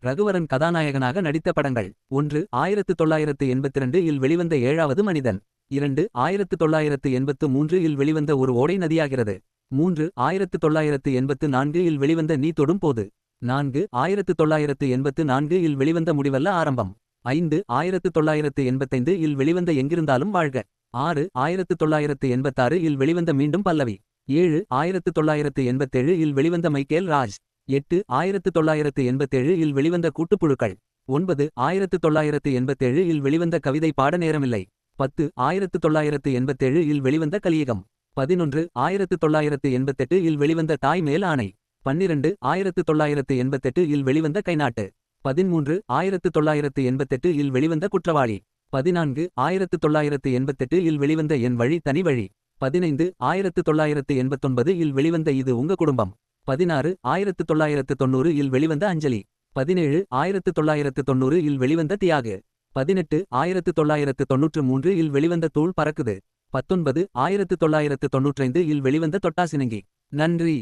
ரகுவரன் கதாநாயகனாக நடித்த படங்கள்: 1 1982 இல் வெளிவந்த ஏழாவது மனிதன். 2 1983 இல் வெளிவந்த ஒரு ஓடை நதியாகிறது. 3 1984 இல் வெளிவந்த நீ தொடும் போது. 4 1984 இல் வெளிவந்த முடிவல்ல ஆரம்பம். 5 1985 இல் வெளிவந்த எங்கிருந்தாலும் வாழ்க. 6 1986 இல் வெளிவந்த மீண்டும் பல்லவி. 7 1987 இல் வெளிவந்த மைக்கேல் ராஜ். 8 1987 இல் வெளிவந்த கூட்டுப்புழுக்கள். 9 1987 இல் வெளிவந்த கவிதை பாட நேரமில்லை. 10 1987 இல் வெளிவந்த கலியுகம். 11 1988 இல் வெளிவந்த தாய் மேல் ஆணை. 12 1988 இல் வெளிவந்த கைநாட்டு. 13 1988 இல் வெளிவந்த குற்றவாளி. 14 1988 இல் வெளிவந்த என் வழி தனி வழி. 15 1989 இல் வெளிவந்த இது உங்க குடும்பம். 16 1990 இல் வெளிவந்த அஞ்சலி. 17 1990 இல் வெளிவந்த தியாகு. 18 1993 இல் வெளிவந்த தூள் பறக்குது. 19 1995 இல் வெளிவந்த தொட்டாசினங்கி. நன்றி.